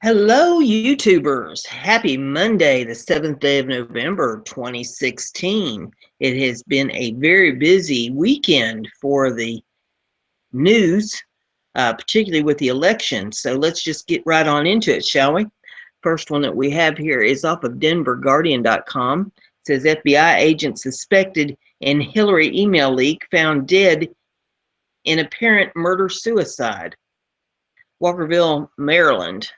Hello, YouTubers. Happy Monday, the 7th day of November, 2016. It has been a very busy weekend for the news, particularly with the election. So let's just get right on into it, shall we? First one that we have here is off of DenverGuardian.com. It says FBI agent suspected in Hillary email leak found dead in apparent murder-suicide. Walkerville, Maryland.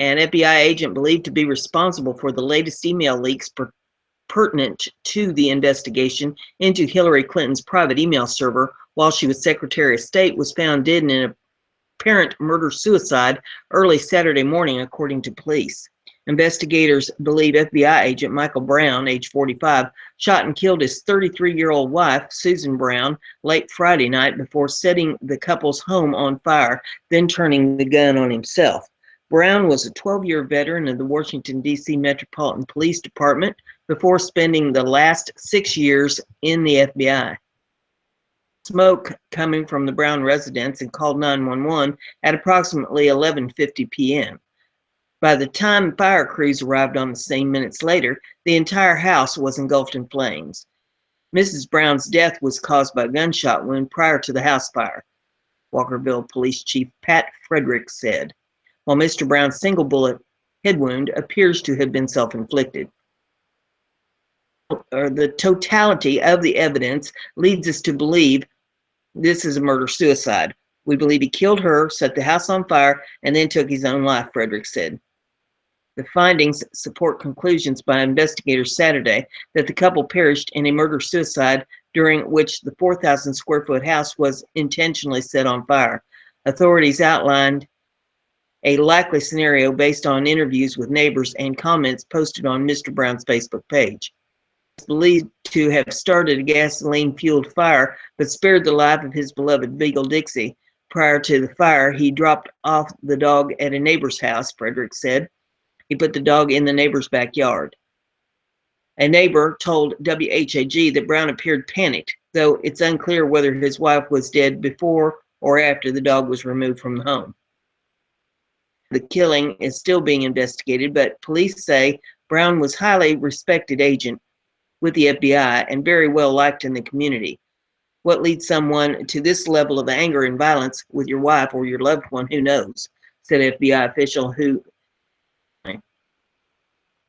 An FBI agent believed to be responsible for the latest email leaks pertinent to the investigation into Hillary Clinton's private email server while she was Secretary of State was found dead in an apparent murder-suicide early Saturday morning, according to police. Investigators believe FBI agent Michael Brown, age 45, shot and killed his 33-year-old wife, Susan Brown, late Friday night before setting the couple's home on fire, then turning the gun on himself. Brown was a 12-year veteran of the Washington, D.C. Metropolitan Police Department before spending the last 6 years in the FBI. Smoke coming from the Brown residence and called 911 at approximately 11:50 p.m. By the time fire crews arrived on the scene minutes later, the entire house was engulfed in flames. Mrs. Brown's death was caused by a gunshot wound prior to the house fire, Walkerville Police Chief Pat Frederick said, while Mr. Brown's single bullet head wound appears to have been self-inflicted. The totality of the evidence leads us to believe this is a murder-suicide. We believe he killed her, set the house on fire, and then took his own life, Frederick said. The findings support conclusions by investigators Saturday that the couple perished in a murder-suicide during which the 4,000 square foot house was intentionally set on fire. Authorities outlined a likely scenario based on interviews with neighbors and comments posted on Mr. Brown's Facebook page. He is believed to have started a gasoline-fueled fire, but spared the life of his beloved Beagle Dixie. Prior to the fire, he dropped off the dog at a neighbor's house, Frederick said. He put the dog in the neighbor's backyard. A neighbor told WHAG that Brown appeared panicked, though it's unclear whether his wife was dead before or after the dog was removed from the home. The killing is still being investigated, but police say Brown was a highly respected agent with the FBI and very well liked in the community. What leads someone to this level of anger and violence with your wife or your loved one, who knows, said FBI official who.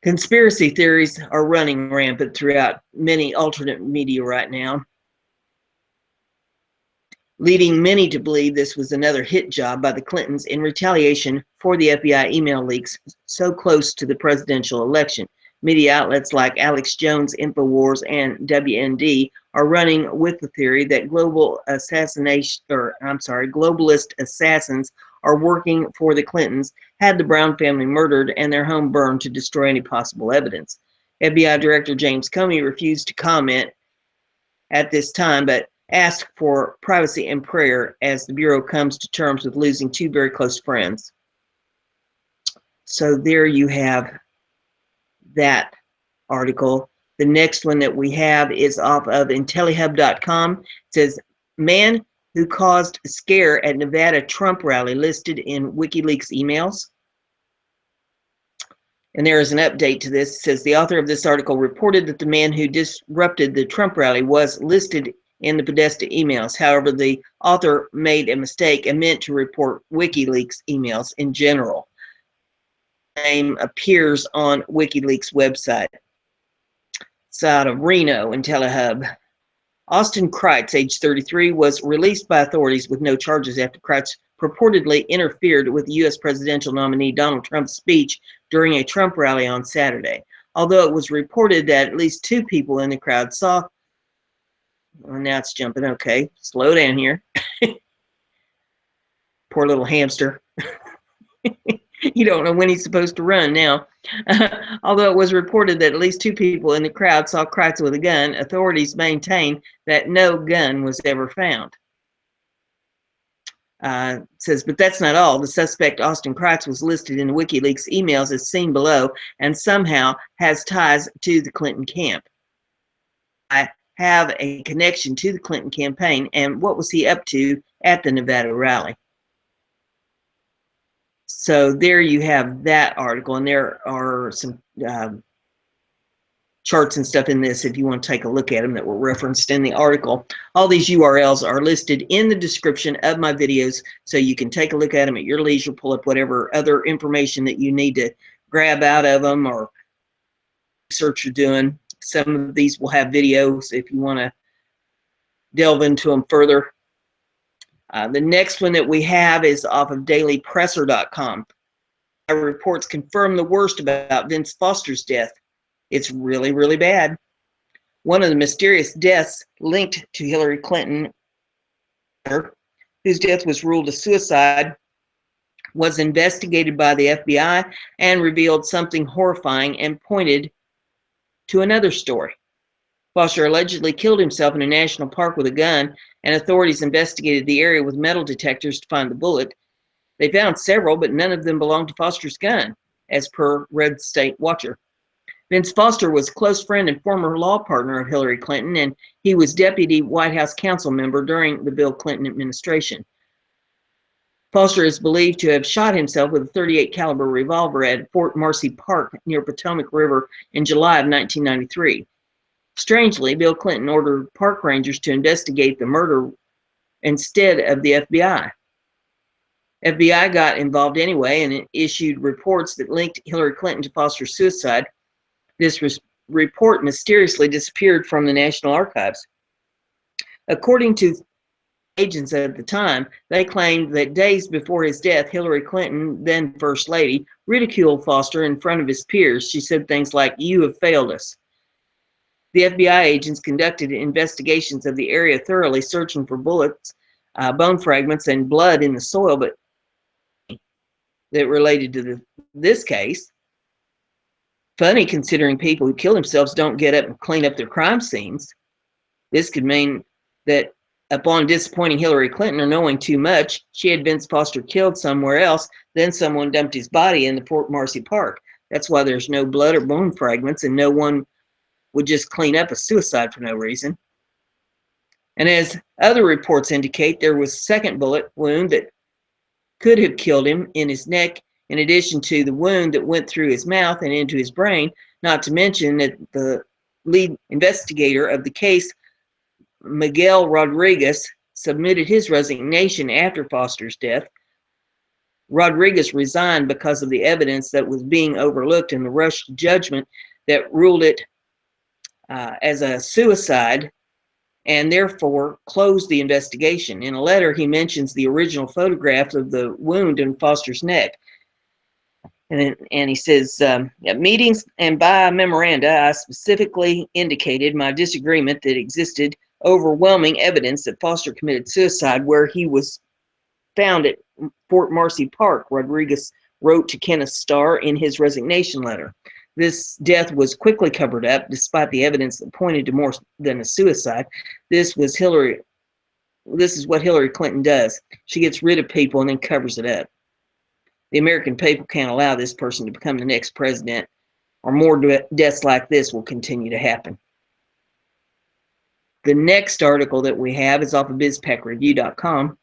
Conspiracy theories are running rampant throughout many alternate media right now, leading many to believe this was another hit job by the Clintons in retaliation for the FBI email leaks so close to the presidential election. Media outlets like Alex Jones, InfoWars, and WND are running with the theory that globalist assassins are working for the Clintons, had the Brown family murdered and their home burned to destroy any possible evidence. FBI Director James Comey refused to comment at this time, but asked for privacy and prayer as the Bureau comes to terms with losing two very close friends. So there you have that article. The next one that we have is off of IntelliHub.com. It says, man who caused a scare at Nevada Trump rally listed in WikiLeaks emails. And there is an update to this. It says the author of this article reported that the man who disrupted the Trump rally was listed in the Podesta emails. However, the author made a mistake and meant to report WikiLeaks emails in general. The name appears on WikiLeaks website. It's out of Reno, IntelliHub. Austin Kreitz, age 33, was released by authorities with no charges after Kreitz purportedly interfered with the U.S. presidential nominee Donald Trump's speech during a Trump rally on Saturday. Although it was reported that at least two people in the crowd saw. Well, now it's jumping. Okay, slow down here. Poor little hamster. You don't know when he's supposed to run now. Although it was reported that at least two people in the crowd saw Kreitz with a gun, authorities maintain that no gun was ever found. Says, but that's not all. The suspect, Austin Kreitz, was listed in the WikiLeaks emails as seen below and somehow has ties to the Clinton camp. I have a connection to the Clinton campaign, and what was he up to at the Nevada rally? So there you have that article, and there are some charts and stuff in this if you want to take a look at them that were referenced in the article. All these URLs are listed in the description of my videos, so you can take a look at them at your leisure, pull up whatever other information that you need to grab out of them or research you're doing. Some of these will have videos if you want to delve into them further. The next one that we have is off of dailypresser.com. Reports confirm the worst about Vince Foster's death. It's really, really bad. One of the mysterious deaths linked to Hillary Clinton, whose death was ruled a suicide, was investigated by the FBI and revealed something horrifying and pointed to another story. Foster allegedly killed himself in a national park with a gun, and authorities investigated the area with metal detectors to find the bullet. They found several, but none of them belonged to Foster's gun, as per Red State Watcher. Vince Foster was a close friend and former law partner of Hillary Clinton, and he was deputy White House council member during the Bill Clinton administration. Foster is believed to have shot himself with a .38 caliber revolver at Fort Marcy Park near Potomac River in July of 1993. Strangely, Bill Clinton ordered park rangers to investigate the murder instead of the FBI. FBI got involved anyway, and it issued reports that linked Hillary Clinton to Foster's suicide. This report mysteriously disappeared from the National Archives. According to agents at the time, they claimed that days before his death, Hillary Clinton, then First Lady, ridiculed Foster in front of his peers. She said things like, "You have failed us." The FBI agents conducted investigations of the area thoroughly, searching for bullets, bone fragments, and blood in the soil, but that related to this case. Funny, considering people who kill themselves don't get up and clean up their crime scenes. This could mean that upon disappointing Hillary Clinton or knowing too much, she had Vince Foster killed somewhere else, then someone dumped his body in the Fort Marcy Park. That's why there's no blood or bone fragments, and no one would just clean up a suicide for no reason. And as other reports indicate, there was a second bullet wound that could have killed him in his neck, in addition to the wound that went through his mouth and into his brain, not to mention that the lead investigator of the case, Miguel Rodriguez, submitted his resignation after Foster's death. Rodriguez resigned because of the evidence that was being overlooked in the rushed judgment that ruled it as a suicide, and therefore closed the investigation. In a letter, he mentions the original photograph of the wound in Foster's neck. And he says, at meetings and by memoranda, I specifically indicated my disagreement that existed overwhelming evidence that Foster committed suicide where he was found at Fort Marcy Park, Rodriguez wrote to Kenneth Starr in his resignation letter. This death was quickly covered up, despite the evidence that pointed to more than a suicide. This is what Hillary Clinton does. She gets rid of people and then covers it up. The American people can't allow this person to become the next president, or more deaths like this will continue to happen. The next article that we have is off of bizpackreview.com,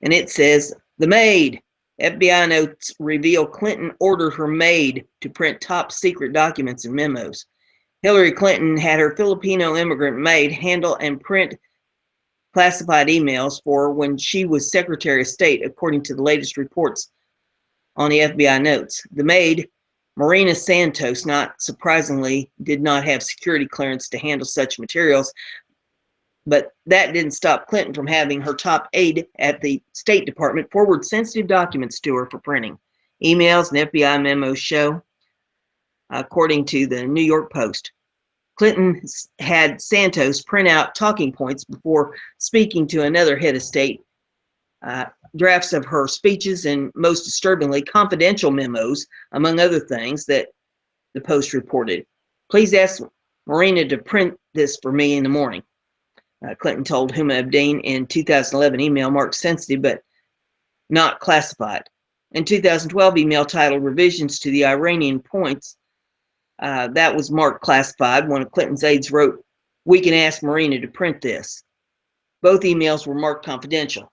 and it says, "The Maid. FBI notes reveal Clinton ordered her maid to print top secret documents and memos." Hillary Clinton had her Filipino immigrant maid handle and print classified emails for her when she was Secretary of State, according to the latest reports on the FBI notes. The maid, Marina Santos, not surprisingly, did not have security clearance to handle such materials, but that didn't stop Clinton from having her top aide at the State Department forward sensitive documents to her for printing. Emails and FBI memos show, according to the New York Post, Clinton had Santos print out talking points before speaking to another head of state, drafts of her speeches, and most disturbingly, confidential memos, among other things that the Post reported. "Please ask Marina to print this for me in the morning," Clinton told Huma Abedin in 2011 email marked sensitive but not classified. In 2012 email titled "Revisions to the Iranian Points," that was marked classified. One of Clinton's aides wrote, "We can ask Marina to print this." Both emails were marked confidential.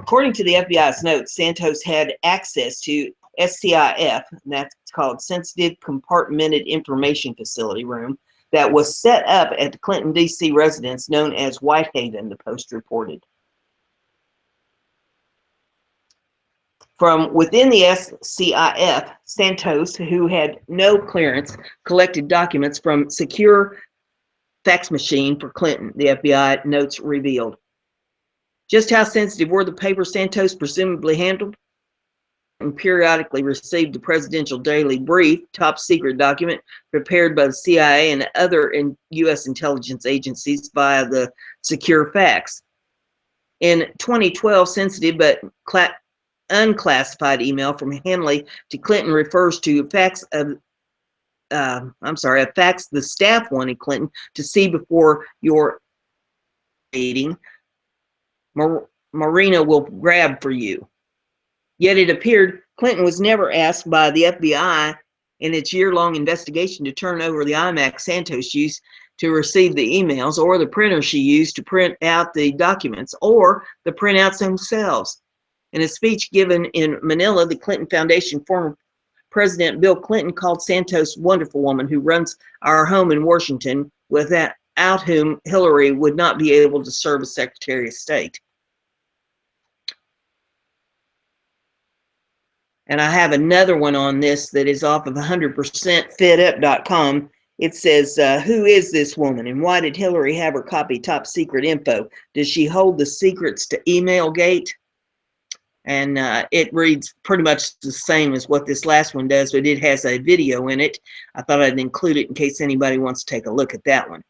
According to the FBI's notes, Santos had access to SCIF, and that's called Sensitive Compartmented Information Facility room, that was set up at the Clinton, D.C. residence known as Whitehaven, the Post reported. From within the SCIF, Santos, who had no clearance, collected documents from secure fax machine for Clinton, the FBI notes revealed. Just how sensitive were the papers Santos presumably handled? And periodically received the Presidential Daily Brief, top secret document prepared by the CIA and other U.S. intelligence agencies via the secure fax. In 2012, sensitive but unclassified email from Henley to Clinton refers to a fax the staff wanted Clinton to see before your meeting. Marina will grab for you. Yet it appeared Clinton was never asked by the FBI in its year-long investigation to turn over the iMac Santos used to receive the emails, or the printer she used to print out the documents, or the printouts themselves. In a speech given in Manila, the Clinton Foundation former President Bill Clinton called Santos "wonderful woman who runs our home in Washington, without whom Hillary would not be able to serve as Secretary of State." And I have another one on this that is off of 100%fedup.com. It says, who is this woman and why did Hillary have her copy top secret info? Does she hold the secrets to email gate? And it reads pretty much the same as what this last one does, but it has a video in it. I thought I'd include it in case anybody wants to take a look at that one.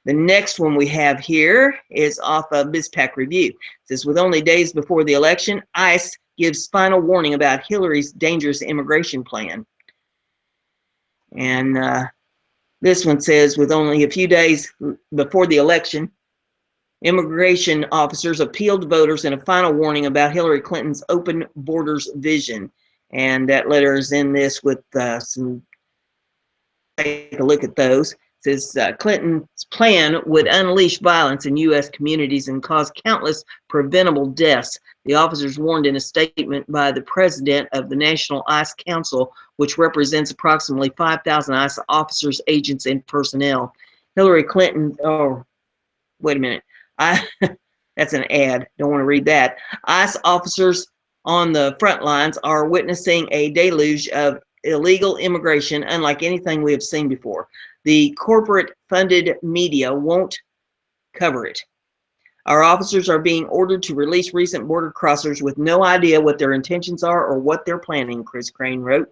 The next one we have here is off of BizPac Review. It says, with only days before the election, ICE gives final warning about Hillary's dangerous immigration plan. And this one says, with only a few days before the election, immigration officers appealed to voters in a final warning about Hillary Clinton's open borders vision. And that letter is in this with some, take a look at those. It says Clinton's plan would unleash violence in U.S. communities and cause countless preventable deaths. The officers warned in a statement by the president of the National ICE Council, which represents approximately 5,000 ICE officers, agents, and personnel. Hillary Clinton, oh, wait a minute. That's an ad. Don't want to read that. ICE officers on the front lines are witnessing a deluge of illegal immigration unlike anything we have seen before. The corporate-funded media won't cover it. Our officers are being ordered to release recent border crossers with no idea what their intentions are or what they're planning, Chris Crane wrote.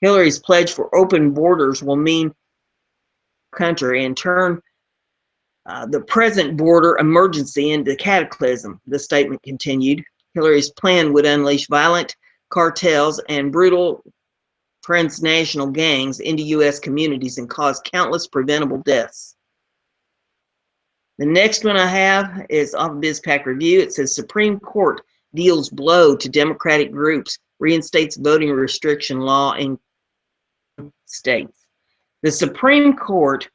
Hillary's pledge for open borders will mean country and turn the present border emergency into cataclysm, the statement continued. Hillary's plan would unleash violent cartels and brutal transnational gangs into U.S. communities and cause countless preventable deaths. The next one I have is off of BizPac Review. It says, Supreme Court deals blow to Democratic groups, reinstates voting restriction law in states. The Supreme Court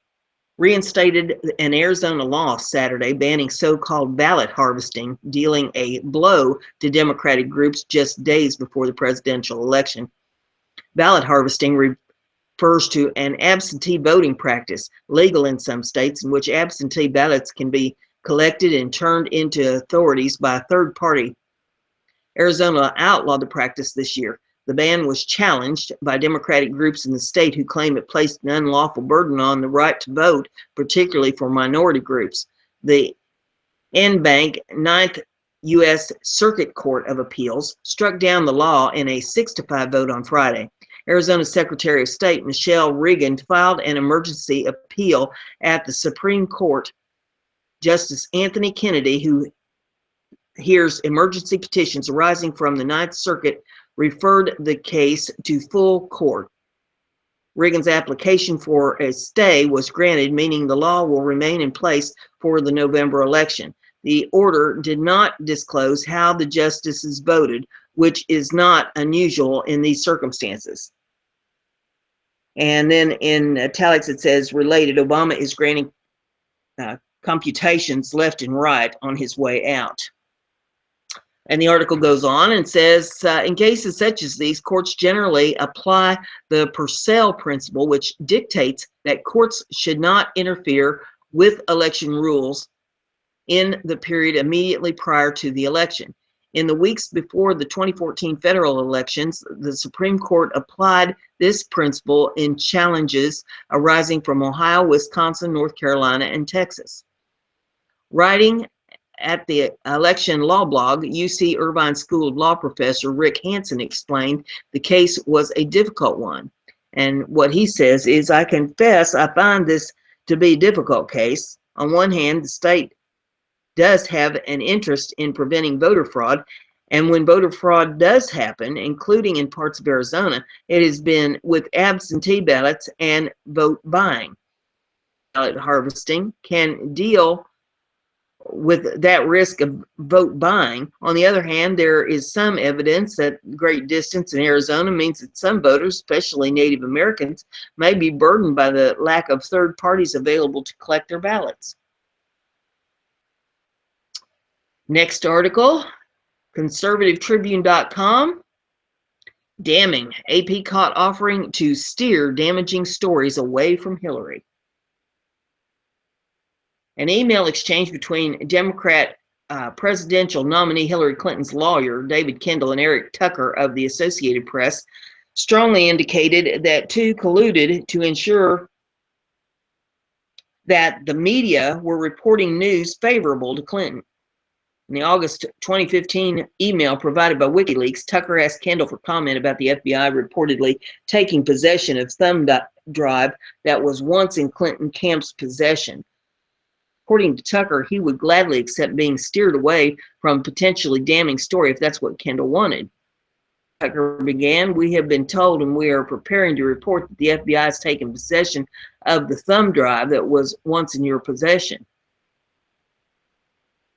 reinstated an Arizona law Saturday banning so-called ballot harvesting, dealing a blow to Democratic groups just days before the presidential election. Ballot harvesting refers to an absentee voting practice, legal in some states, in which absentee ballots can be collected and turned into authorities by a third party. Arizona outlawed the practice this year. The ban was challenged by Democratic groups in the state who claim it placed an unlawful burden on the right to vote, particularly for minority groups. The NBank Ninth U.S. Circuit Court of Appeals struck down the law in a 6-5 vote on Friday. Arizona's Secretary of State, Michelle Reagan, filed an emergency appeal at the Supreme Court. Justice Anthony Kennedy, who hears emergency petitions arising from the Ninth Circuit, referred the case to full court. Reagan's application for a stay was granted, meaning the law will remain in place for the November election. The order did not disclose how the justices voted, which is not unusual in these circumstances. And then in italics it says, related, Obama is granting computations left and right on his way out. And the article goes on and says, in cases such as these, courts generally apply the Purcell principle, which dictates that courts should not interfere with election rules in the period immediately prior to the election. In the weeks before the 2014 federal elections, the Supreme Court applied this principle in challenges arising from Ohio, Wisconsin, North Carolina, and Texas. Writing at the election law blog, UC Irvine School of Law professor Rick Hansen explained the case was a difficult one. And what he says is, I confess I find this to be a difficult case. On one hand, the state does have an interest in preventing voter fraud. And when voter fraud does happen, including in parts of Arizona, it has been with absentee ballots and vote buying. Ballot harvesting can deal with that risk of vote buying. On the other hand, there is some evidence that great distance in Arizona means that some voters, especially Native Americans, may be burdened by the lack of third parties available to collect their ballots. Next article, conservativetribune.com. Damning, AP caught offering to steer damaging stories away from Hillary. An email exchange between Democrat presidential nominee Hillary Clinton's lawyer, David Kendall, and Eric Tucker of the Associated Press strongly indicated that two colluded to ensure that the media were reporting news favorable to Clinton. In the August 2015 email provided by WikiLeaks, Tucker asked Kendall for comment about the FBI reportedly taking possession of thumb drive that was once in Clinton camp's possession. According to Tucker, he would gladly accept being steered away from a potentially damning story if that's what Kendall wanted. Tucker began, we have been told and we are preparing to report that the FBI has taken possession of the thumb drive that was once in your possession.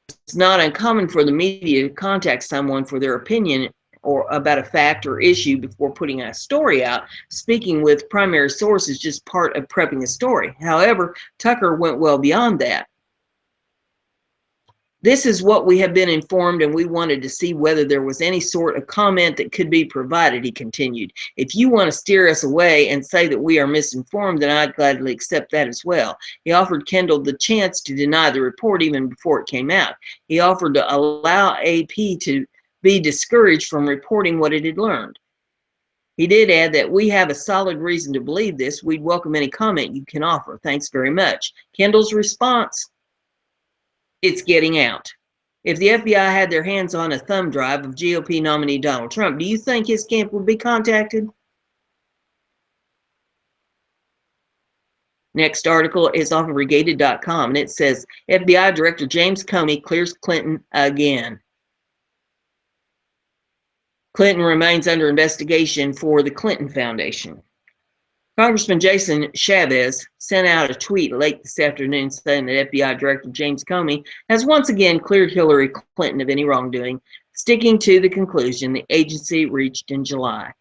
It's not uncommon for the media to contact someone for their opinion or about a fact or issue before putting a story out. Speaking with primary source is just part of prepping a story. However, Tucker went well beyond that. This is what we have been informed, and we wanted to see whether there was any sort of comment that could be provided, he continued. If you want to steer us away and say that we are misinformed, then I'd gladly accept that as well. He offered Kendall the chance to deny the report even before it came out. He offered to allow AP to be discouraged from reporting what it had learned. He did add that we have a solid reason to believe this. We'd welcome any comment you can offer. Thanks very much. Kendall's response: it's getting out. If the FBI had their hands on a thumb drive of GOP nominee Donald Trump, do you think his camp would be contacted? Next article is off of Regated.com, and it says, FBI Director James Comey clears Clinton again. Clinton remains under investigation for the Clinton Foundation. Congressman Jason Chavez sent out a tweet late this afternoon saying that FBI Director James Comey has once again cleared Hillary Clinton of any wrongdoing, sticking to the conclusion the agency reached in July.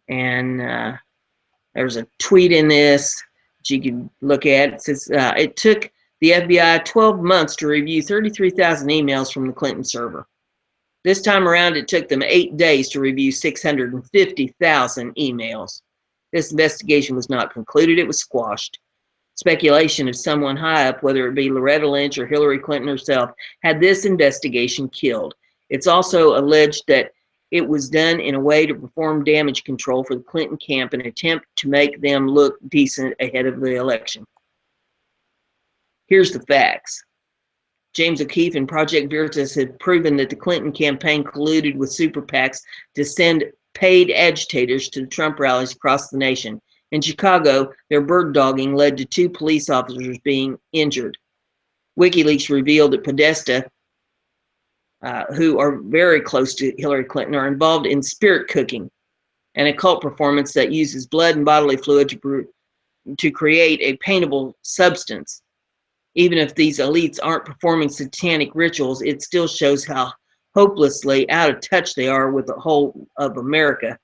And there's a tweet in this that you can look at. It says, it took the FBI 12 months to review 33,000 emails from the Clinton server. This time around, it took them 8 days to review 650,000 emails. This investigation was not concluded. It was squashed. Speculation of someone high up, whether it be Loretta Lynch or Hillary Clinton herself, had this investigation killed. It's also alleged that it was done in a way to perform damage control for the Clinton camp in an attempt to make them look decent ahead of the election. Here's the facts. James O'Keefe and Project Veritas had proven that the Clinton campaign colluded with super PACs to send paid agitators to the Trump rallies across the nation. In Chicago, their bird dogging led to 2 police officers being injured. WikiLeaks revealed that Podesta, who are very close to Hillary Clinton, are involved in spirit cooking, an occult performance that uses blood and bodily fluid to create a paintable substance. Even if these elites aren't performing satanic rituals, it still shows how hopelessly out of touch they are with the whole of America.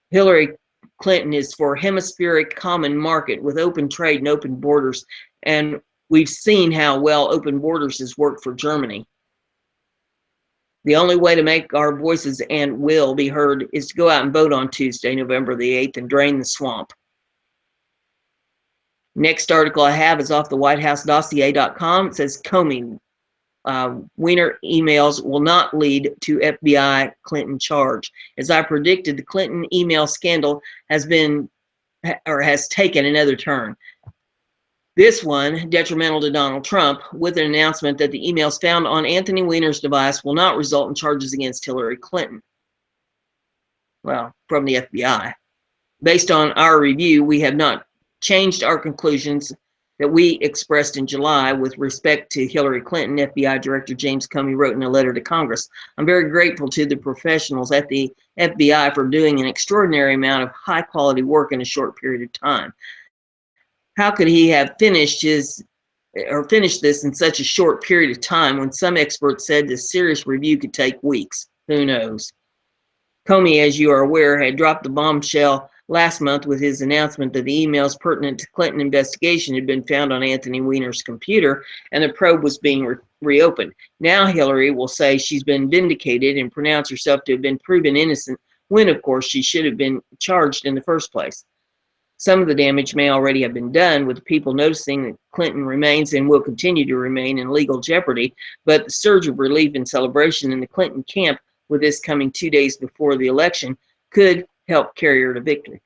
Hillary Clinton is for hemispheric common market with open trade and open borders, and we've seen how well open borders has worked for Germany. The only way to make our voices and will be heard is to go out and vote on Tuesday, November the 8th, and drain the swamp. Next article I have is off the WhiteHouseDossier.com. It says Comey Weiner emails will not lead to FBI Clinton charge. As I predicted, the Clinton email scandal has taken another turn. This one detrimental to Donald Trump, with an announcement that the emails found on Anthony Weiner's device will not result in charges against Hillary Clinton. Well, from the FBI. Based on our review, we have not changed our conclusions that we expressed in July with respect to Hillary Clinton, FBI Director James Comey wrote in a letter to Congress. I'm very grateful to the professionals at the FBI for doing an extraordinary amount of high-quality work in a short period of time. How could he have finished this in such a short period of time when some experts said this serious review could take weeks? Who knows? Comey, as you are aware, had dropped the bombshell last month with his announcement that the emails pertinent to Clinton investigation had been found on Anthony Weiner's computer and the probe was being reopened. Now Hillary will say she's been vindicated and pronounce herself to have been proven innocent when, of course, she should have been charged in the first place. Some of the damage may already have been done, with people noticing that Clinton remains and will continue to remain in legal jeopardy, but the surge of relief and celebration in the Clinton camp with this coming 2 days before the election could help carry her to victory.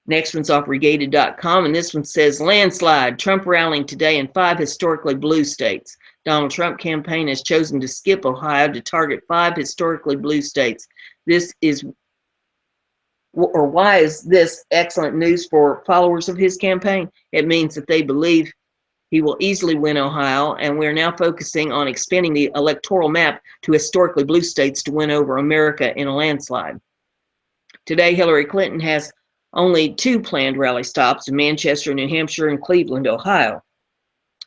Next one's off Regated.com, and this one says, landslide, Trump rallying today in 5 historically blue states. Donald Trump campaign has chosen to skip Ohio to target 5 historically blue states. Why is this excellent news for followers of his campaign? It means that they believe he will easily win Ohio, and we're now focusing on expanding the electoral map to historically blue states to win over America in a landslide. Today, Hillary Clinton has only 2 planned rally stops in Manchester, New Hampshire, and Cleveland, Ohio.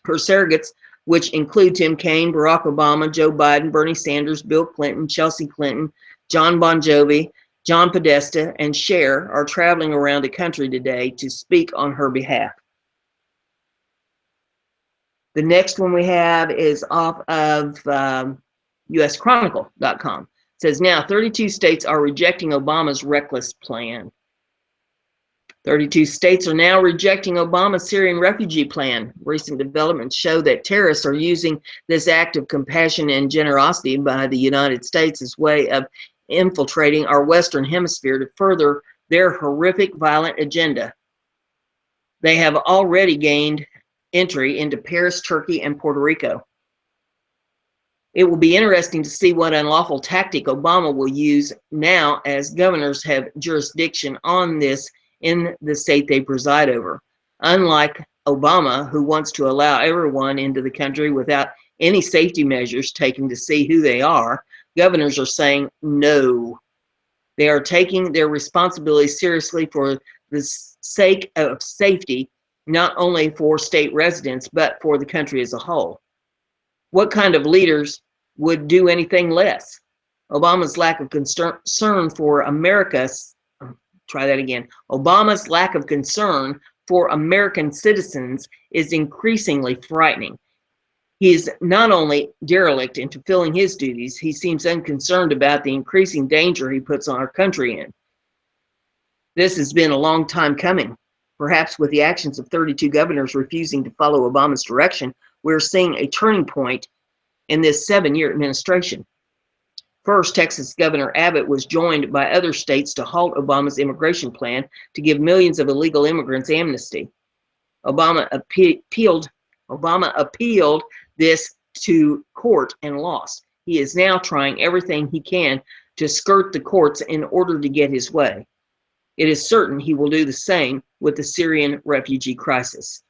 Her surrogates, which include Tim Kaine, Barack Obama, Joe Biden, Bernie Sanders, Bill Clinton, Chelsea Clinton, John Bon Jovi, John Podesta, and Cher, are traveling around the country today to speak on her behalf. The next one we have is off of USChronicle.com. It says now 32 states are rejecting Obama's reckless plan. 32 states are now rejecting Obama's Syrian refugee plan. Recent developments show that terrorists are using this act of compassion and generosity by the United States as a way of infiltrating our Western Hemisphere to further their horrific, violent agenda. They have already gained entry into Paris, Turkey, and Puerto Rico. It will be interesting to see what unlawful tactic Obama will use now, as governors have jurisdiction on this in the state they preside over. Unlike Obama, who wants to allow everyone into the country without any safety measures taken to see who they are, governors are saying no. They are taking their responsibility seriously for the sake of safety, not only for state residents, but for the country as a whole. What kind of leaders would do anything less? Obama's lack of concern for Obama's lack of concern for American citizens is increasingly frightening. He is not only derelict in fulfilling his duties, he seems unconcerned about the increasing danger he puts on our country in. This has been a long time coming. Perhaps with the actions of 32 governors refusing to follow Obama's direction, we're seeing a turning point in this 7-year administration. First, Texas Governor Abbott was joined by other states to halt Obama's immigration plan to give millions of illegal immigrants amnesty. Obama appealed this to court and lost. He is now trying everything he can to skirt the courts in order to get his way. It is certain he will do the same with the Syrian refugee crisis.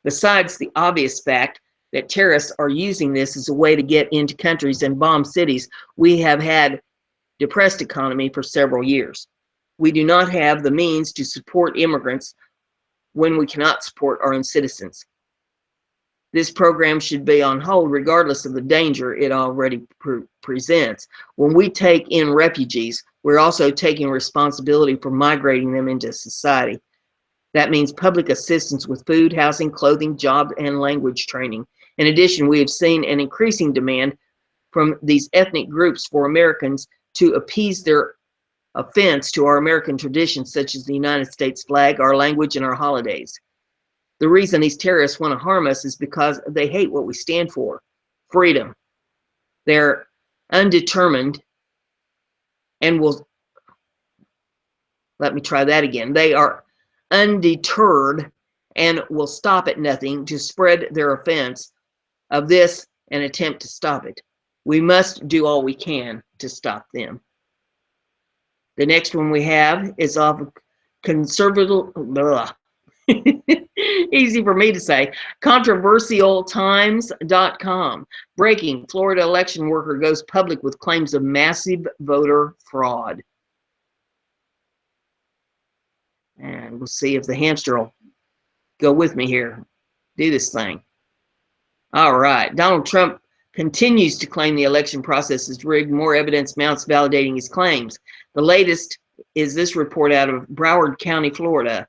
Besides the obvious fact that terrorists are using this as a way to get into countries and bomb cities, we have had depressed economy for several years. We do not have the means to support immigrants when we cannot support our own citizens. This program should be on hold regardless of the danger it already presents. When we take in refugees, we're also taking responsibility for migrating them into society. That means public assistance with food, housing, clothing, job, and language training. In addition, we have seen an increasing demand from these ethnic groups for Americans to appease their offense to our American traditions, such as the United States flag, our language, and our holidays. The reason these terrorists want to harm us is because they hate what we stand for: freedom. They're undetermined and will, let me try that again. They are undeterred and will stop at nothing to spread their offense of this and attempt to stop it. We must do all we can to stop them. The next one we have is off of conservative, easy for me to say, controversialtimes.com. Breaking: Florida election worker goes public with claims of massive voter fraud. And we'll see if the hamster will go with me here. Do this thing. All right. Donald Trump continues to claim the election process is rigged. More evidence mounts validating his claims. The latest is this report out of Broward County, Florida,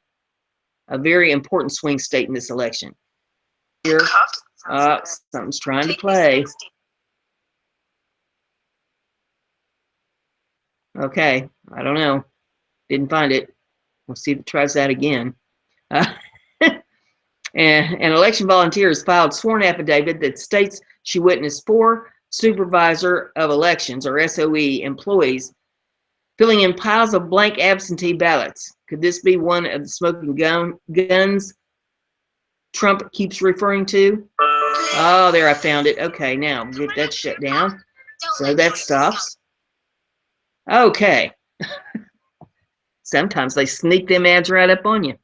a very important swing state in this election. Here, something's trying to play. Okay, I don't know. Didn't find it. We'll see if it tries that again. And an election volunteer has filed sworn affidavit that states she witnessed 4 supervisor of elections, or SOE, employees filling in piles of blank absentee ballots. Could this be one of the smoking guns Trump keeps referring to? Oh, there, I found it. Okay, now get that shut down. So that stops. Okay. Sometimes they sneak them ads right up on you.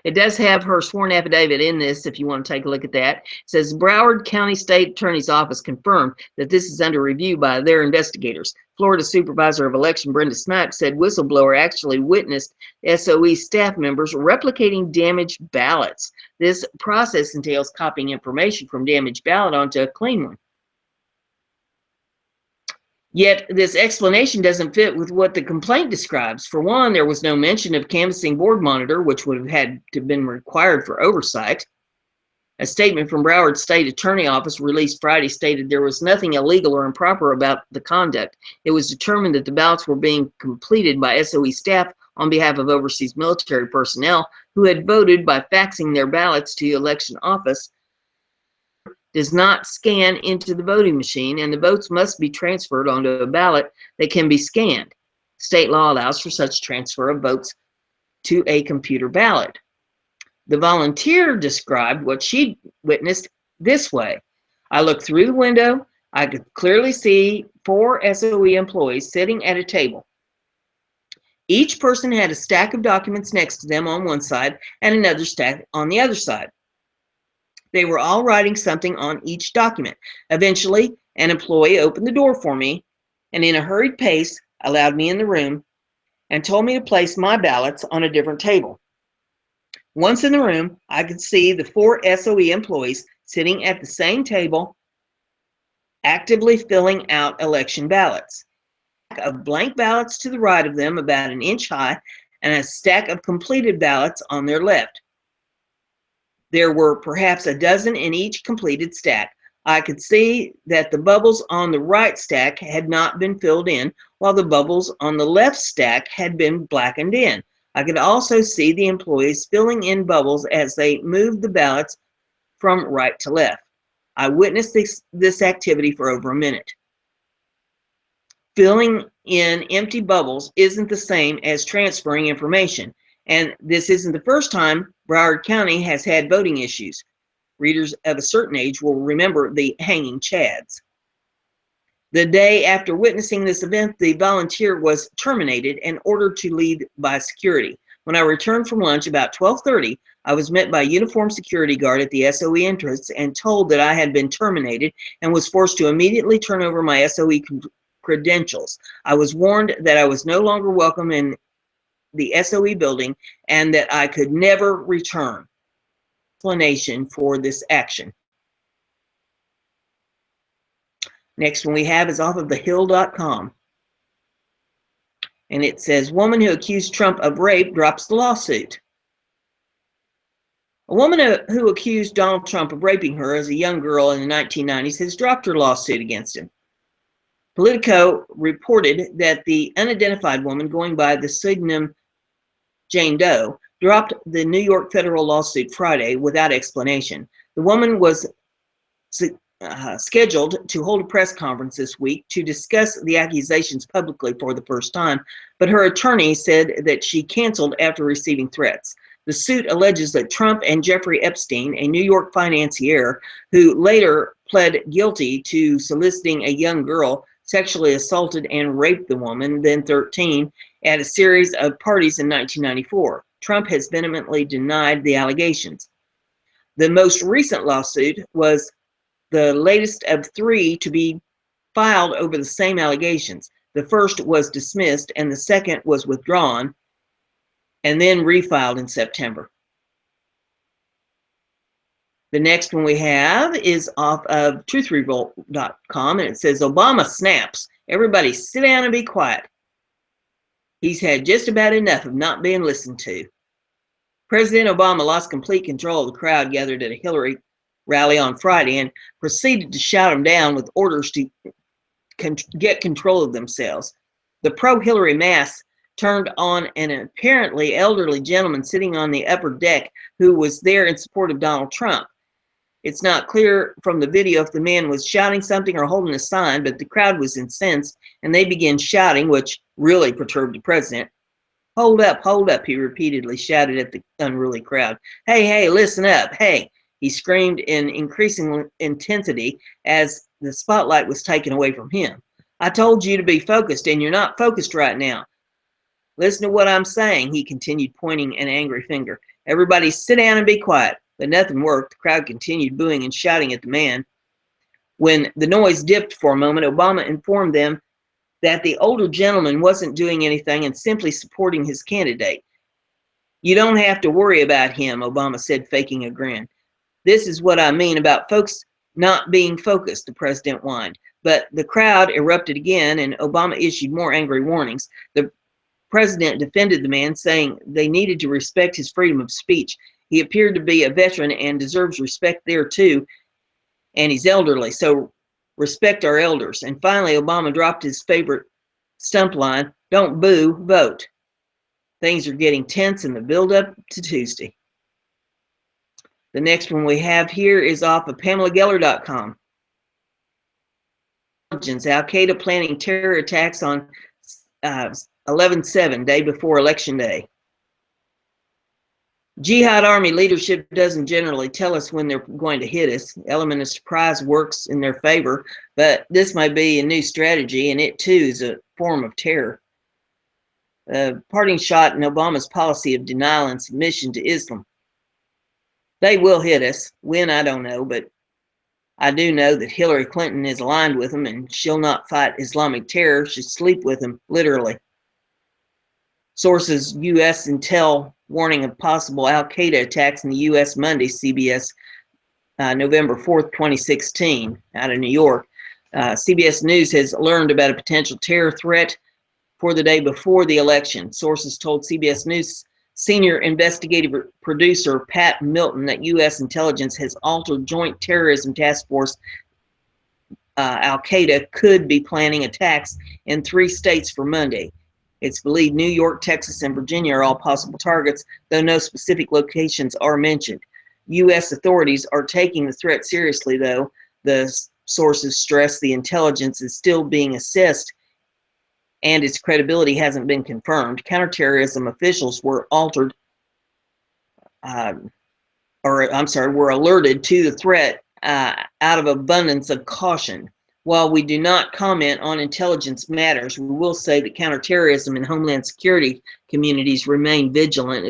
It does have her sworn affidavit in this, if you want to take a look at that. It says Broward County State Attorney's Office confirmed that this is under review by their investigators. Florida Supervisor of Election Brenda said whistleblower actually witnessed SOE staff members replicating damaged ballots. This process entails copying information from damaged ballot onto a clean one. Yet this explanation doesn't fit with what the complaint describes. For one, there was no mention of canvassing board monitor, which would have had to have been required for oversight. A statement from Broward State Attorney Office released Friday stated there was nothing illegal or improper about the conduct. It was determined that the ballots were being completed by SOE staff on behalf of overseas military personnel who had voted by faxing their ballots to the election office. Does not scan into the voting machine, and the votes must be transferred onto a ballot that can be scanned. State law allows for such transfer of votes to a computer ballot. The volunteer described what she witnessed this way. I looked through the window. I could clearly see 4 SOE employees sitting at a table. Each person had a stack of documents next to them on one side and another stack on the other side. They were all writing something on each document. Eventually, an employee opened the door for me and in a hurried pace allowed me in the room and told me to place my ballots on a different table. Once in the room, I could see the 4 SOE employees sitting at the same table, actively filling out election ballots. A stack of blank ballots to the right of them, about an inch high, and a stack of completed ballots on their left. There were perhaps a dozen in each completed stack. I could see that the bubbles on the right stack had not been filled in, while the bubbles on the left stack had been blackened in. I could also see the employees filling in bubbles as they moved the ballots from right to left. I witnessed this activity for over a minute. Filling in empty bubbles isn't the same as transferring information. And this isn't the first time Broward County has had voting issues. Readers of a certain age will remember the hanging chads. The day after witnessing this event, the volunteer was terminated and ordered to leave by security. When I returned from lunch about 12:30, I was met by a uniformed security guard at the SOE entrance and told that I had been terminated and was forced to immediately turn over my SOE credentials. I was warned that I was no longer welcome in the SOE building and that I could never return. Explanation for this action. Next one we have is off of thehill.com. And it says, woman who accused Trump of rape drops the lawsuit. A woman who accused Donald Trump of raping her as a young girl in the 1990s has dropped her lawsuit against him. Politico reported that the unidentified woman, going by the pseudonym Jane Doe, dropped the New York federal lawsuit Friday without explanation. The woman was scheduled to hold a press conference this week to discuss the accusations publicly for the first time, but her attorney said that she canceled after receiving threats. The suit alleges that Trump and Jeffrey Epstein, a New York financier who later pled guilty to soliciting a young girl, sexually assaulted and raped the woman, then 13, at a series of parties in 1994. Trump has vehemently denied the allegations. The most recent lawsuit was the latest of 3 to be filed over the same allegations. The first was dismissed and the second was withdrawn and then refiled in September. The next one we have is off of truthrevolt.com, and it says, Obama snaps. Everybody sit down and be quiet. He's had just about enough of not being listened to. President Obama lost complete control of the crowd gathered at a Hillary rally on Friday and proceeded to shout them down with orders to get control of themselves. The pro-Hillary mass turned on an apparently elderly gentleman sitting on the upper deck who was there in support of Donald Trump. It's not clear from the video if the man was shouting something or holding a sign, but the crowd was incensed and they began shouting, which really perturbed the president. Hold up, he repeatedly shouted at the unruly crowd. Hey, listen up, hey, he screamed in increasing intensity as the spotlight was taken away from him. I told you to be focused, and you're not focused right now. Listen to what I'm saying, he continued, pointing an angry finger. Everybody sit down and be quiet. But nothing worked. The crowd continued booing and shouting at the man. When the noise dipped for a moment, Obama informed them that the older gentleman wasn't doing anything and simply supporting his candidate. You don't have to worry about him, Obama said, faking a grin. This is what I mean about folks not being focused, the president whined. But the crowd erupted again, and Obama issued more angry warnings. The president defended the man, saying they needed to respect his freedom of speech. He appeared to be a veteran and deserves respect there too, and he's elderly, so respect our elders. And finally, Obama dropped his favorite stump line, don't boo, vote. Things are getting tense in the build-up to Tuesday. The next one we have here is off of PamelaGeller.com. Al-Qaeda planning terror attacks on 11/7, day before Election Day. Jihad Army leadership doesn't generally tell us when they're going to hit us. Element of surprise works in their favor, but this might be a new strategy, and it too is a form of terror. Parting shot in Obama's policy of denial and submission to Islam. They will hit us. When, I don't know, but I do know that Hillary Clinton is aligned with them, and she'll not fight Islamic terror. She'll sleep with them, literally. Sources, U.S. intel warning of possible Al-Qaeda attacks in the U.S. Monday, CBS, November 4th, 2016, out of New York. CBS News has learned about a potential terror threat for the day before the election. Sources told CBS News senior investigative producer Pat Milton that U.S. intelligence has altered Joint Terrorism Task Force. Al-Qaeda could be planning attacks in 3 states for Monday. It's believed New York, Texas, and Virginia are all possible targets, though no specific locations are mentioned. U.S. authorities are taking the threat seriously, though. The sources stress the intelligence is still being assessed and its credibility hasn't been confirmed. Counterterrorism officials were were alerted to the threat out of abundance of caution. While we do not comment on intelligence matters, we will say that counterterrorism and homeland security communities remain vigilant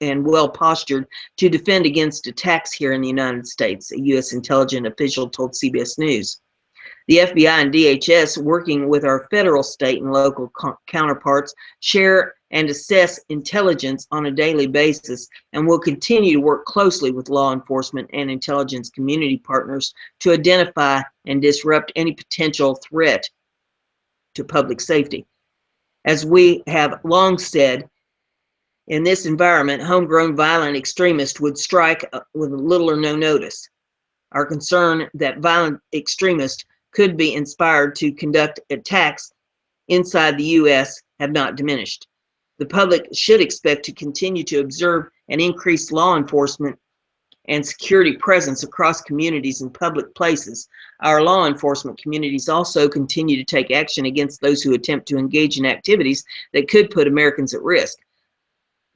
and well postured to defend against attacks here in the United States, a U.S. intelligence official told CBS News. The FBI and DHS, working with our federal, state, and local counterparts, share and assess intelligence on a daily basis and will continue to work closely with law enforcement and intelligence community partners to identify and disrupt any potential threat to public safety. As we have long said, In this environment, homegrown violent extremists would strike with little or no notice. Our concern that violent extremists could be inspired to conduct attacks inside the U.S. have not diminished. The public should expect to continue to observe an increased law enforcement and security presence across communities and public places. Our law enforcement communities also continue to take action against those who attempt to engage in activities that could put Americans at risk.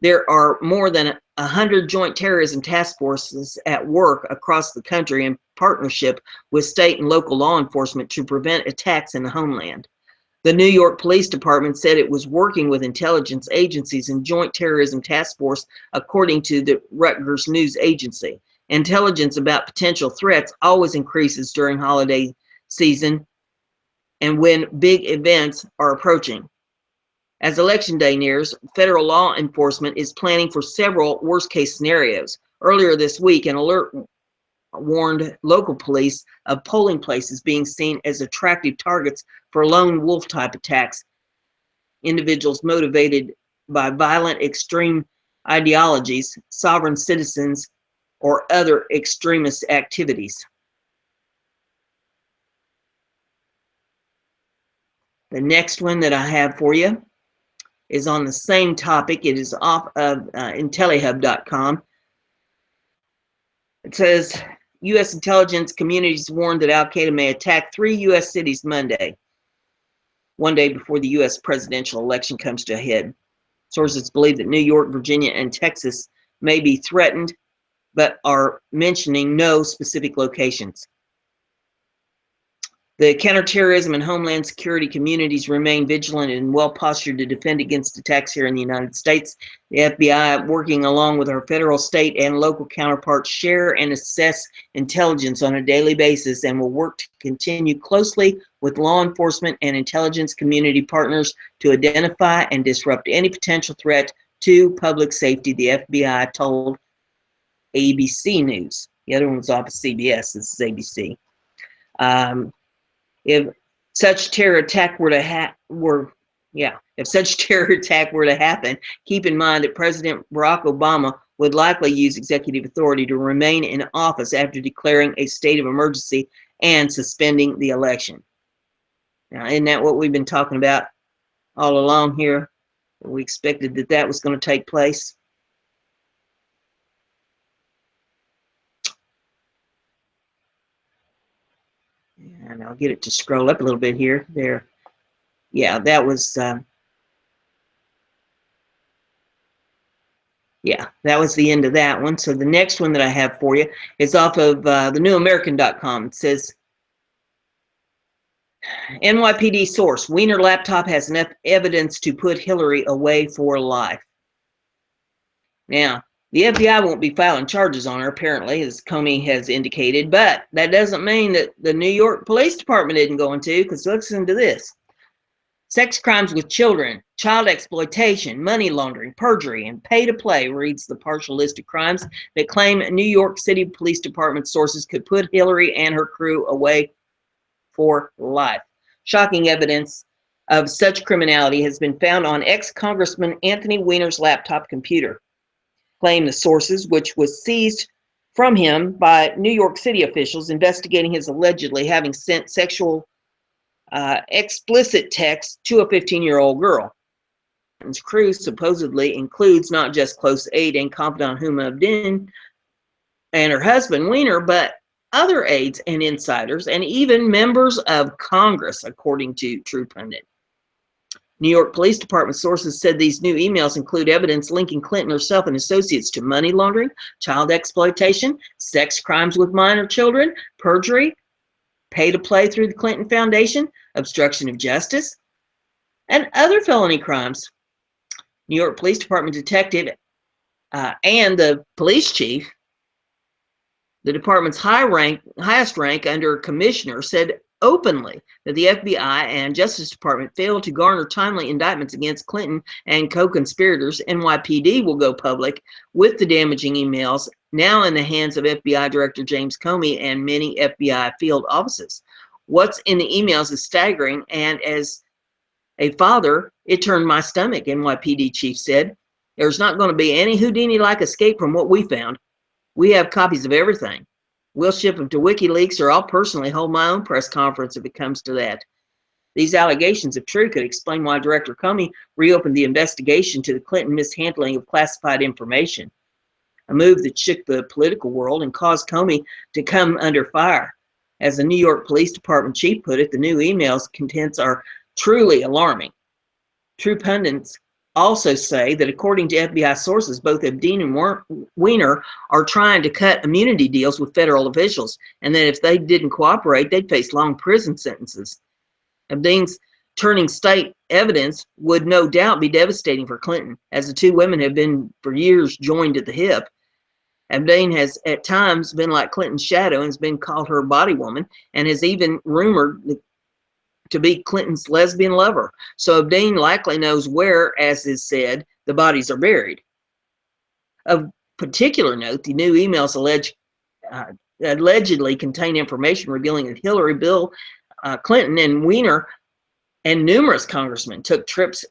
There are more than 100 joint terrorism task forces at work across the country in partnership with state and local law enforcement to prevent attacks in the homeland. The New York Police Department said it was working with intelligence agencies and Joint Terrorism Task Force, according to the Rutgers News Agency. Intelligence about potential threats always increases during holiday season and when big events are approaching. As Election Day nears, federal law enforcement is planning for several worst-case scenarios. Earlier this week, an alert warned local police of polling places being seen as attractive targets for lone wolf type attacks, individuals motivated by violent extreme ideologies, sovereign citizens, or other extremist activities. The next one that I have for you is on the same topic. It is off of intellihub.com. It says, U.S. intelligence communities warned that al-Qaeda may attack 3 U.S. cities Monday, one day before the U.S. presidential election comes to a head. Sources believe that New York, Virginia, and Texas may be threatened, but are mentioning no specific locations. The counterterrorism and homeland security communities remain vigilant and well postured to defend against attacks here in the United States. The FBI, working along with our federal, state, and local counterparts, share and assess intelligence on a daily basis and will work to continue closely with law enforcement and intelligence community partners to identify and disrupt any potential threat to public safety, the FBI told ABC News. The other one was off of CBS. This is ABC. If such terror attack were to happen, keep in mind that President Barack Obama would likely use executive authority to remain in office after declaring a state of emergency and suspending the election. Now, isn't that what we've been talking about all along here? We expected that that was going to take place. And I'll get it to scroll up a little bit here. There. Yeah, that was that was the end of that one. So the next one that I have for you is off of thenewamerican.com. It says, NYPD source, Wiener laptop has enough evidence to put Hillary away for life. Now, the FBI won't be filing charges on her, apparently, as Comey has indicated, but that doesn't mean that the New York Police Department isn't going to, because listen to this. Sex crimes with children, child exploitation, money laundering, perjury, and pay-to-play reads the partial list of crimes that claim New York City Police Department sources could put Hillary and her crew away for life. Shocking evidence of such criminality has been found on ex-Congressman Anthony Weiner's laptop computer, claim the sources, which was seized from him by New York City officials investigating his allegedly having sent sexual explicit text to a 15-year-old girl. His crew supposedly includes not just close aide and confidant Huma Abedin and her husband Weiner, but other aides and insiders, and even members of Congress, according to True Pundit. New York Police Department sources said these new emails include evidence linking Clinton herself and associates to money laundering, child exploitation, sex crimes with minor children, perjury, pay-to-play through the Clinton Foundation, obstruction of justice, and other felony crimes. New York Police Department detective and the police chief, the department's highest rank under commissioner, said openly that the FBI and Justice Department failed to garner timely indictments against Clinton and co-conspirators. NYPD will go public with the damaging emails now in the hands of FBI Director James Comey and many FBI field offices. What's in the emails is staggering, and as a father, it turned my stomach, NYPD chief said. There's not going to be any Houdini-like escape from what we found. We have copies of everything. We'll ship them to WikiLeaks, or I'll personally hold my own press conference if it comes to that. These allegations, if true, could explain why Director Comey reopened the investigation to the Clinton mishandling of classified information, a move that shook the political world and caused Comey to come under fire. As the New York Police Department chief put it, the new emails' contents are truly alarming. True pundits also say that according to FBI sources, both Abdeen and Weiner are trying to cut immunity deals with federal officials, and that if they didn't cooperate, they'd face long prison sentences. Abdeen's turning state evidence would no doubt be devastating for Clinton, as the two women have been for years joined at the hip. Abdeen has at times been like Clinton's shadow and has been called her body woman, and has even rumored to be Clinton's lesbian lover. So Abdeen likely knows where, as is said, the bodies are buried. Of particular note, the new emails allegedly contain information revealing that Hillary, Bill Clinton, and Weiner and numerous congressmen took trips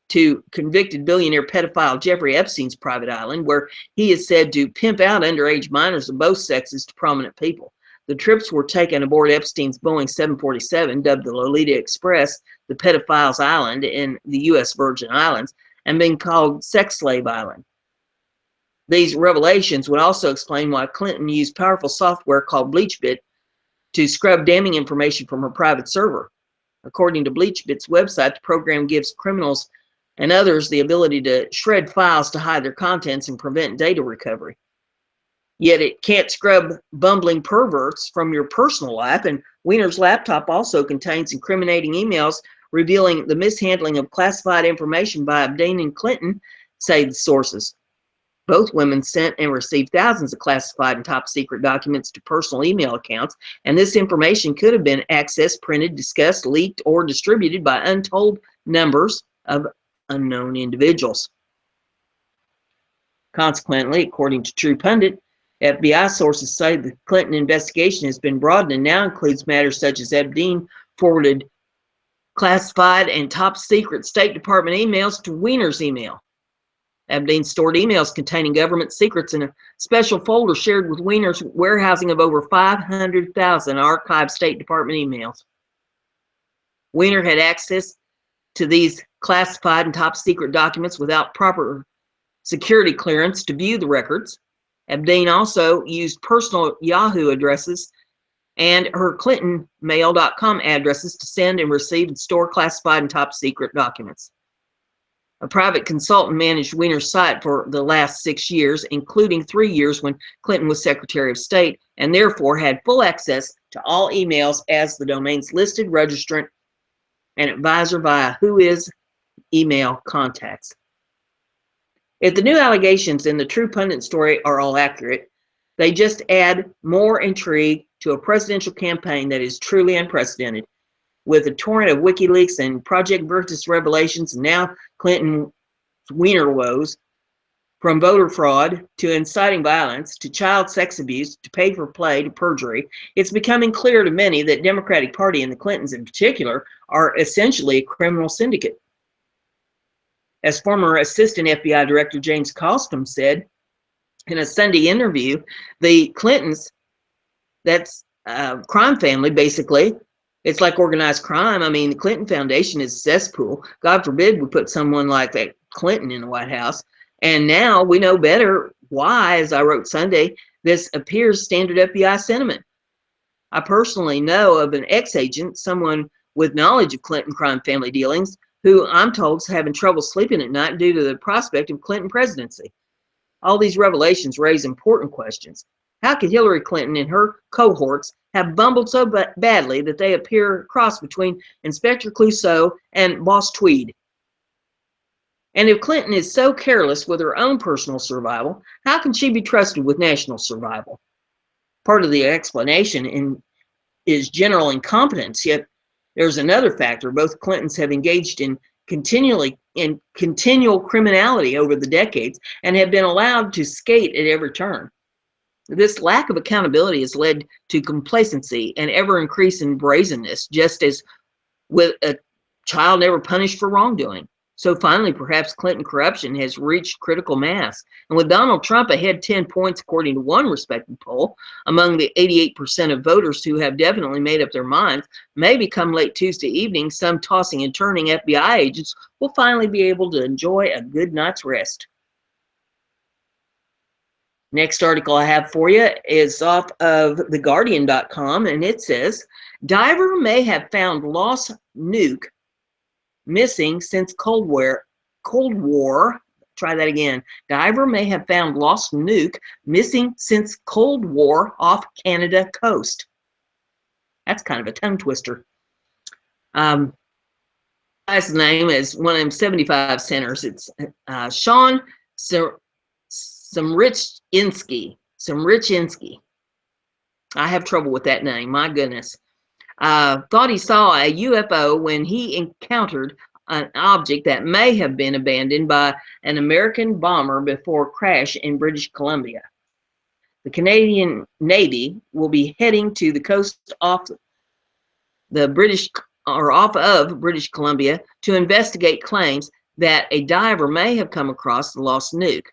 to convicted billionaire pedophile Jeffrey Epstein's private island, where he is said to pimp out underage minors of both sexes to prominent people. The trips were taken aboard Epstein's Boeing 747, dubbed the Lolita Express, the pedophile's island in the U.S. Virgin Islands, and being called Sex Slave Island. These revelations would also explain why Clinton used powerful software called BleachBit to scrub damning information from her private server. According to BleachBit's website, the program gives criminals and others the ability to shred files to hide their contents and prevent data recovery. Yet it can't scrub bumbling perverts from your personal life, and Weiner's laptop also contains incriminating emails revealing the mishandling of classified information by Abdeen and Clinton, say the sources. Both women sent and received thousands of classified and top secret documents to personal email accounts, and this information could have been accessed, printed, discussed, leaked, or distributed by untold numbers of unknown individuals. Consequently, according to True Pundit, FBI sources say the Clinton investigation has been broadened and now includes matters such as Abdeen forwarded classified and top secret State Department emails to Weiner's email. Abdeen stored emails containing government secrets in a special folder shared with Weiner's warehousing of over 500,000 archived State Department emails. Weiner had access to these classified and top secret documents without proper security clearance to view the records. Abdeen also used personal Yahoo addresses and her ClintonMail.com addresses to send and receive and store classified and top secret documents. A private consultant managed Weiner's site for the last 6 years, including 3 years when Clinton was Secretary of State, and therefore had full access to all emails as the domain's listed registrant and advisor via Whois email contacts. If the new allegations in the True Pundit story are all accurate, they just add more intrigue to a presidential campaign that is truly unprecedented. With a torrent of WikiLeaks and Project Veritas revelations, and now Clinton Weiner woes, from voter fraud to inciting violence to child sex abuse to pay for play to perjury, it's becoming clear to many that Democratic Party and the Clintons in particular are essentially a criminal syndicate. As former Assistant FBI Director James Costum said in a Sunday interview, the Clintons, that's a crime family basically. It's like organized crime. I mean, the Clinton Foundation is a cesspool. God forbid we put someone like that Clinton in the White House. And now we know better why, as I wrote Sunday, this appears standard FBI sentiment. I personally know of an ex-agent, someone with knowledge of Clinton crime family dealings, who I'm told is having trouble sleeping at night due to the prospect of Clinton presidency. All these revelations raise important questions. How could Hillary Clinton and her cohorts have bumbled so badly that they appear a cross between Inspector Clouseau and Boss Tweed? And if Clinton is so careless with her own personal survival, how can she be trusted with national survival? Part of the explanation is general incompetence, yet there's another factor. Both Clintons have engaged in continual criminality over the decades and have been allowed to skate at every turn. This lack of accountability has led to complacency and ever-increasing brazenness, just as with a child never punished for wrongdoing. So finally, perhaps Clinton corruption has reached critical mass. And with Donald Trump ahead 10 points, according to one respected poll, among the 88% of voters who have definitely made up their minds, maybe come late Tuesday evening, some tossing and turning FBI agents will finally be able to enjoy a good night's rest. Next article I have for you is off of theguardian.com, and it says, diver may have found lost nuke missing since Cold War. Try that again. Diver may have found lost nuke missing since Cold War off Canada coast. That's kind of a tongue twister. His name is one of them 75 centers. It's Sean Samrichinski. I have trouble with that name. My goodness. Thought he saw a UFO when he encountered an object that may have been abandoned by an American bomber before crash in British Columbia. The Canadian Navy will be heading to the coast off of British Columbia to investigate claims that a diver may have come across the lost nuke,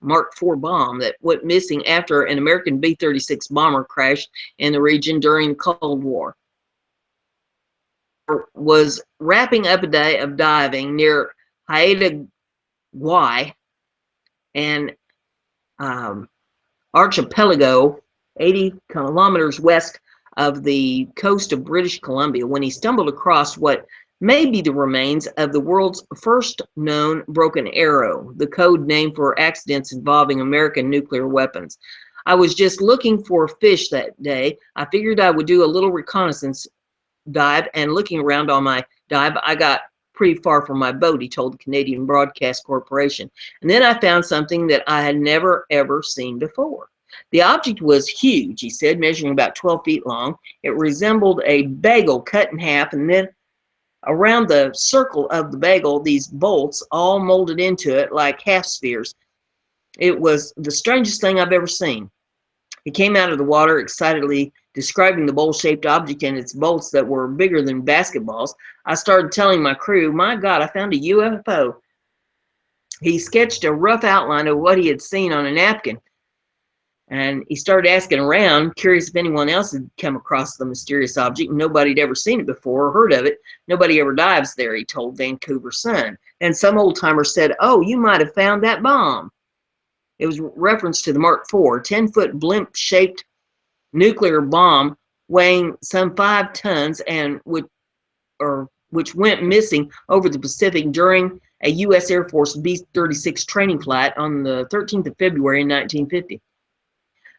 Mark IV bomb that went missing after an American B-36 bomber crashed in the region during the Cold War. Was wrapping up a day of diving near Haida Gwaii and archipelago 80 kilometers west of the coast of British Columbia when he stumbled across what may be the remains of the world's first known broken arrow, the code name for accidents involving American nuclear weapons. I was just looking for fish that day. I figured I would do a little reconnaissance dive, and looking around on my dive, I got pretty far from my boat, he told the Canadian Broadcast Corporation. And then I found something that I had never, ever seen before. The object was huge, he said, measuring about 12 feet long. It resembled a bagel cut in half, and then around the circle of the bagel, these bolts all molded into it like half spheres. It was the strangest thing I've ever seen. He came out of the water excitedly describing the bowl-shaped object and its bolts that were bigger than basketballs. I started telling my crew, my God, I found a UFO. He sketched a rough outline of what he had seen on a napkin. And he started asking around, curious if anyone else had come across the mysterious object. Nobody had ever seen it before or heard of it. Nobody ever dives there, he told Vancouver Sun. And some old-timer said, oh, you might have found that bomb. It was reference to the Mark IV, 10-foot blimp-shaped nuclear bomb weighing some 5 tons and which went missing over the Pacific during a U.S. Air Force B-36 training flight on the 13th of February in 1950.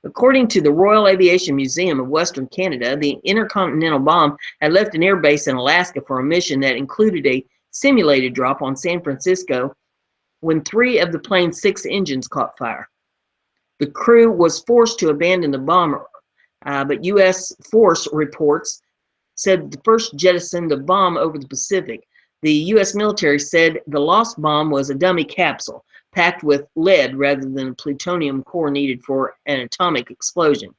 According to the Royal Aviation Museum of Western Canada, the intercontinental bomb had left an air base in Alaska for a mission that included a simulated drop on San Francisco when 3 of the plane's 6 engines caught fire. The crew was forced to abandon the bomber, but U.S. Force reports said the first jettisoned the bomb over the Pacific. The U.S. military said the lost bomb was a dummy capsule packed with lead rather than plutonium core needed for an atomic explosion.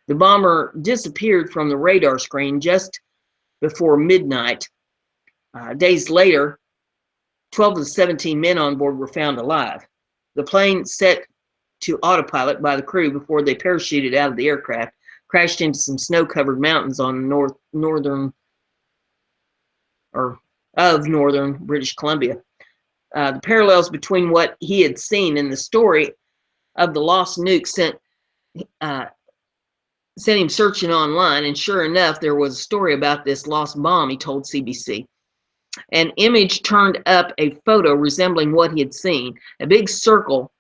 The bomber disappeared from the radar screen just before midnight. Days later, 12 of the 17 men on board were found alive. The plane set to autopilot by the crew before they parachuted out of the aircraft crashed into some snow-covered mountains on northern British Columbia. The parallels between what he had seen and the story of the lost nuke sent him searching online, and sure enough, there was a story about this lost bomb, he told CBC. An image turned up a photo resembling what he had seen, a big circle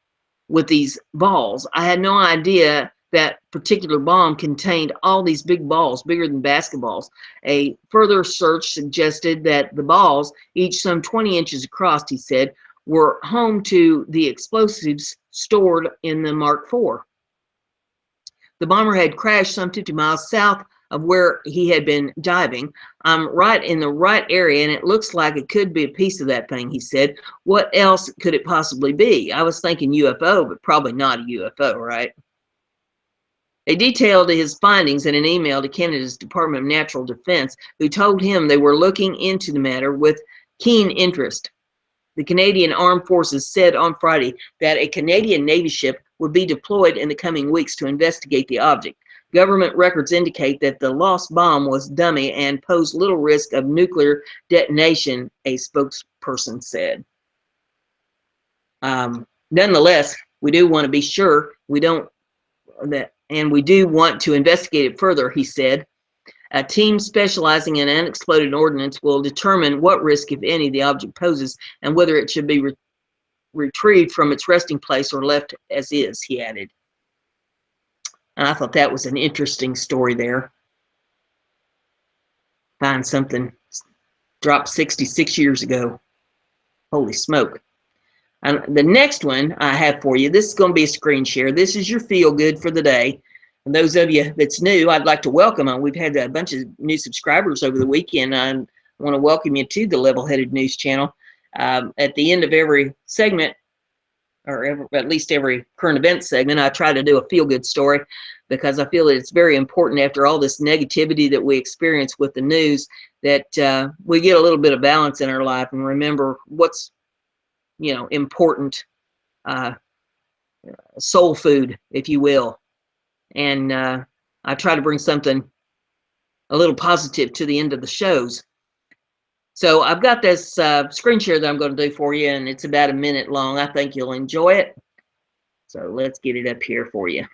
with these balls. I had no idea that particular bomb contained all these big balls, bigger than basketballs. A further search suggested that the balls, each some 20 inches across, he said, were home to the explosives stored in the Mark IV. The bomber had crashed some 50 miles south of where he had been diving. I'm right in the right area, and it looks like it could be a piece of that thing, he said. What else could it possibly be? I was thinking UFO, but probably not a UFO, right? They detailed his findings in an email to Canada's Department of Natural Defense, who told him they were looking into the matter with keen interest. The Canadian Armed Forces said on Friday that a Canadian Navy ship would be deployed in the coming weeks to investigate the object. Government records indicate that the lost bomb was dummy and posed little risk of nuclear detonation, a spokesperson said. Nonetheless, we do want to be sure we don't that, and we do want to investigate it further, he said. A team specializing in unexploded ordnance will determine what risk, if any, the object poses and whether it should be retrieved from its resting place or left as is, he added. And I thought that was an interesting story there. Find something dropped 66 years ago. Holy smoke. And the next one I have for you, this is going to be a screen share. This is your feel good for the day. And those of you that's new, I'd like to welcome them. We've had a bunch of new subscribers over the weekend. I want to welcome you to the Level Headed News channel. At the end of every segment, or at least every current event segment, I try to do a feel good story because I feel that it's very important after all this negativity that we experience with the news that we get a little bit of balance in our life and remember what's important, soul food, if you will. And I try to bring something a little positive to the end of the shows. So I've got this screen share that I'm going to do for you, and it's about a minute long. I think you'll enjoy it. So let's get it up here for you.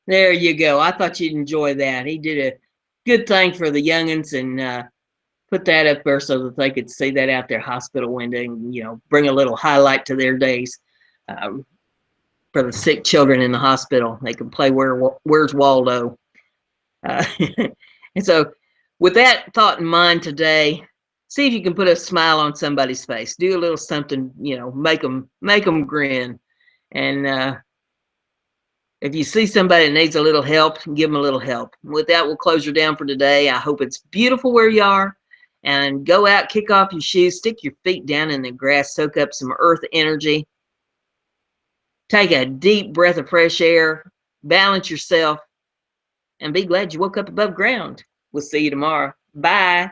There you go. I thought you'd enjoy that. He did a good thing for the youngins and put that up there so that they could see that out their hospital window and, bring a little highlight to their days. For the sick children in the hospital, they can play Where's Waldo. And so with that thought in mind today, see if you can put a smile on somebody's face. Do a little something, make them grin. And if you see somebody that needs a little help, give them a little help. With that, we'll close her down for today. I hope it's beautiful where you are. And go out, kick off your shoes, stick your feet down in the grass, soak up some earth energy. Take a deep breath of fresh air, balance yourself, and be glad you woke up above ground. We'll see you tomorrow. Bye.